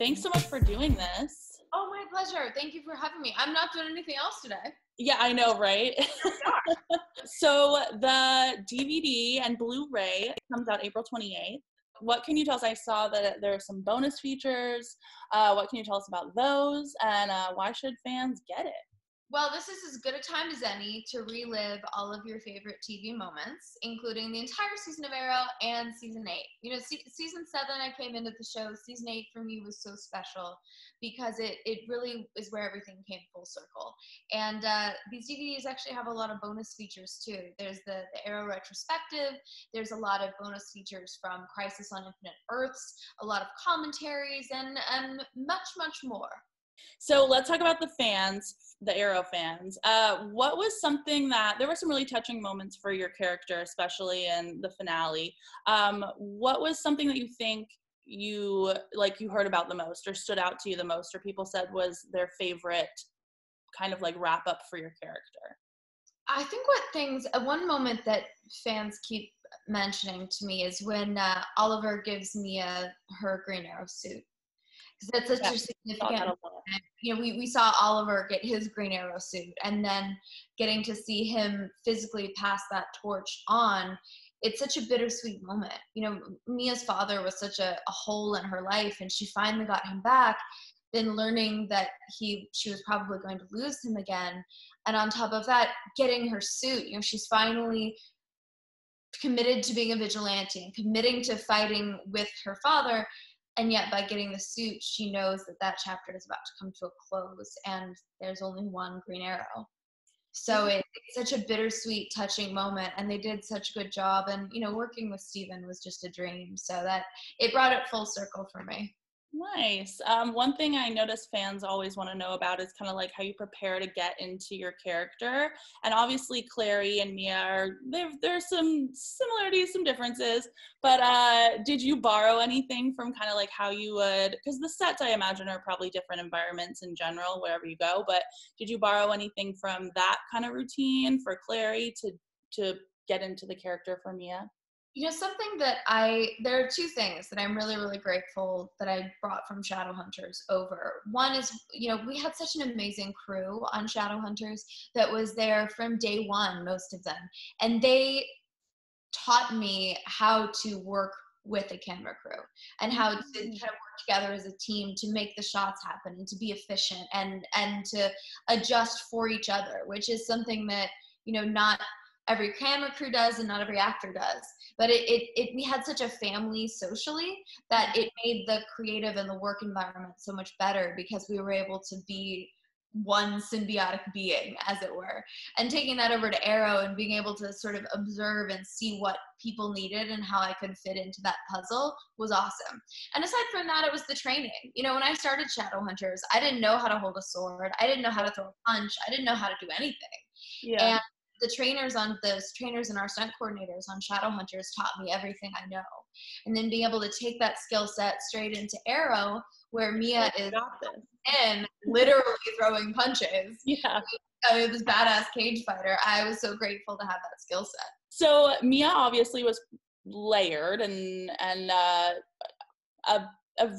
Thanks so much for doing this. Oh, my pleasure. Thank you for having me. I'm not doing anything else today. Yeah, I know, right? So the DVD and Blu-ray comes out April 28th. What can you tell us? I saw that there are some bonus features. What can you tell us about those? And why should fans get it? Well, this is as good a time as any to relive all of your favorite TV moments, including the entire season of Arrow and season 8. You know, season 7, I came into the show. Season 8 for me was so special because it really is where everything came full circle. And these DVDs actually have a lot of bonus features too. There's the Arrow retrospective. There's a lot of bonus features from Crisis on Infinite Earths, a lot of commentaries, and much, much more. So let's talk about the fans, the Arrow fans. What was something that, there were some really touching moments for your character, especially in the finale. What was something that you think you heard about the most or stood out to you the most, or people said was their favorite kind of like wrap up for your character? I think one moment that fans keep mentioning to me is when Oliver gives Mia her Green Arrow suit. Because that's such a significant moment. You know, we saw Oliver get his Green Arrow suit, and then getting to see him physically pass that torch on. It's such a bittersweet moment. You know, Mia's father was such a hole in her life, and she finally got him back. Then learning that she was probably going to lose him again, and on top of that, getting her suit. You know, she's finally committed to being a vigilante and committing to fighting with her father. And yet by getting the suit, she knows that chapter is about to come to a close and there's only one Green Arrow. So it's such a bittersweet, touching moment, and they did such a good job. And, you know, working with Steven was just a dream. So that it brought it full circle for me. Nice. One thing I notice fans always want to know about is kind of like how you prepare to get into your character. And obviously Clary and Mia there's some similarities, some differences, but did you borrow anything from kind of like how you would, because the sets I imagine are probably different environments in general wherever you go, but did you borrow anything from that kind of routine for Clary to get into the character for Mia? You know, there are two things that I'm really, really grateful that I brought from Shadowhunters over. One is, you know, we had such an amazing crew on Shadowhunters that was there from day one, most of them. And they taught me how to work with a camera crew and how to kind of work together as a team to make the shots happen and to be efficient and to adjust for each other, which is something that, you know, not every camera crew does and not every actor does. But we had such a family socially that it made the creative and the work environment so much better because we were able to be one symbiotic being, as it were. And taking that over to Arrow and being able to sort of observe and see what people needed and how I could fit into that puzzle was awesome. And aside from that, it was the training. You know, when I started Shadowhunters, I didn't know how to hold a sword. I didn't know how to throw a punch. I didn't know how to do anything. Yeah. And the trainers and our stunt coordinators on Shadowhunters taught me everything I know. And then being able to take that skill set straight into Arrow, where Mia is in literally throwing punches. Yeah. This badass cage fighter. I was so grateful to have that skill set. So Mia obviously was layered and a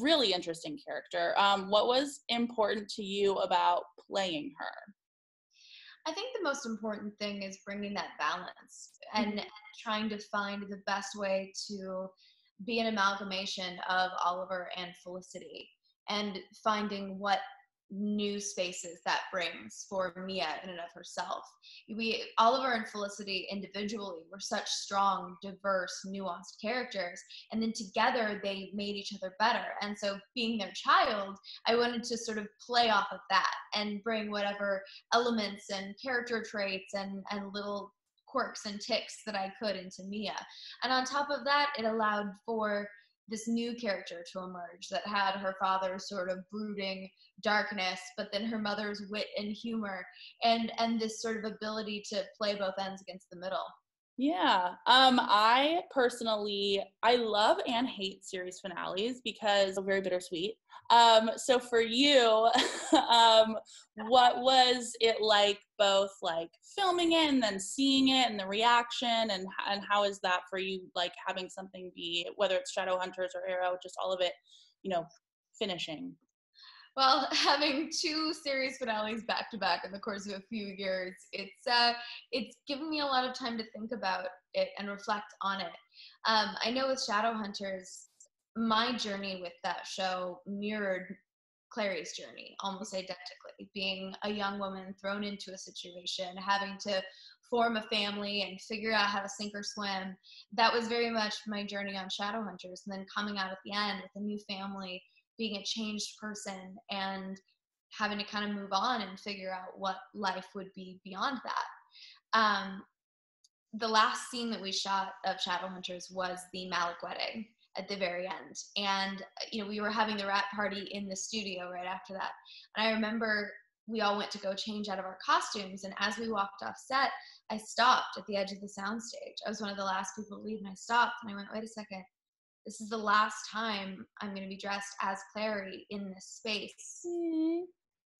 really interesting character. What was important to you about playing her? I think the most important thing is bringing that balance and trying to find the best way to be an amalgamation of Oliver and Felicity and finding what new spaces that brings for Mia in and of herself. Oliver and Felicity individually were such strong, diverse, nuanced characters, and then together they made each other better. And so being their child, I wanted to sort of play off of that and bring whatever elements and character traits and little quirks and ticks that I could into Mia. And on top of that, it allowed for this new character to emerge that had her father's sort of brooding darkness, but then her mother's wit and humor and this sort of ability to play both ends against the middle. Yeah. I personally, I love and hate series finales because they're very bittersweet. So for you, what was it like both like filming it and then seeing it and the reaction and how is that for you, like having something be, whether it's Shadowhunters or Arrow, just all of it, you know, finishing? Well, having 2 series finales back to back in the course of a few years, it's given me a lot of time to think about it and reflect on it. I know with Shadowhunters, my journey with that show mirrored Clary's journey almost identically, being a young woman thrown into a situation, having to form a family and figure out how to sink or swim. That was very much my journey on Shadowhunters, and then coming out at the end with a new family, being a changed person, and having to kind of move on and figure out what life would be beyond that. The last scene that we shot of Shadowhunters was the Malik wedding at the very end. And, we were having the wrap party in the studio right after that. And I remember we all went to go change out of our costumes. And as we walked off set, I stopped at the edge of the soundstage. I was one of the last people to leave, and I stopped and I went, wait a second. This is the last time I'm going to be dressed as Clary in this space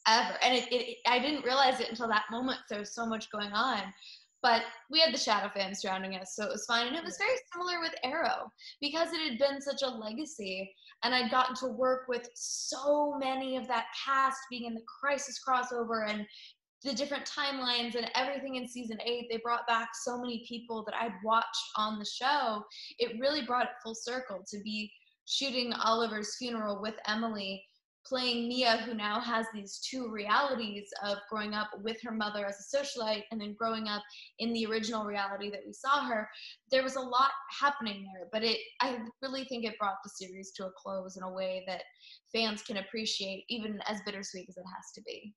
ever. And I didn't realize it until that moment. There was so much going on. But we had the Shadow fans surrounding us, so it was fine. And it was very similar with Arrow, because it had been such a legacy. And I'd gotten to work with so many of that cast, being in the Crisis crossover and the different timelines and everything in season 8. They brought back so many people that I'd watched on the show. It really brought it full circle to be shooting Oliver's funeral with Emily, playing Mia, who now has these 2 realities of growing up with her mother as a socialite and then growing up in the original reality that we saw her. There was a lot happening there, but I really think it brought the series to a close in a way that fans can appreciate, even as bittersweet as it has to be.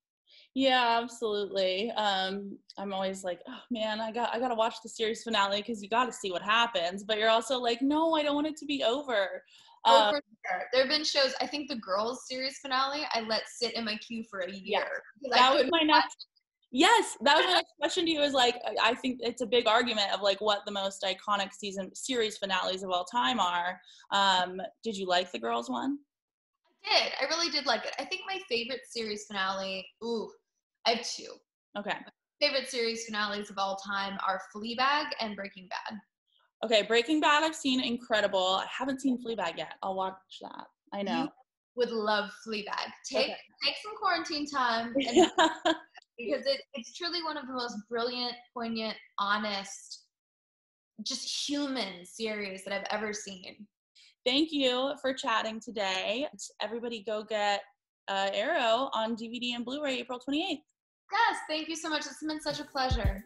Yeah, absolutely. I'm always like, oh man, I gotta watch the series finale because you gotta see what happens. But you're also like, no, I don't want it to be over. Oh, for sure. There have been shows, I think the Girls series finale, I let sit in my queue for a year. That was my next. Yes, that was my next question to you. Is like, I think it's a big argument of like what the most iconic series finales of all time are. Did you like the Girls one? I did. I really did like it. I think my favorite series finale. I have 2. Okay. My favorite series finales of all time are Fleabag and Breaking Bad. Okay, Breaking Bad I've seen, incredible. I haven't seen Fleabag yet. I'll watch that. I know. You would love Fleabag. Take some quarantine time, Yeah. because it's truly one of the most brilliant, poignant, honest, just human series that I've ever seen. Thank you for chatting today. Everybody go get Arrow on DVD and Blu-ray April 28th. Yes, thank you so much. It's been such a pleasure.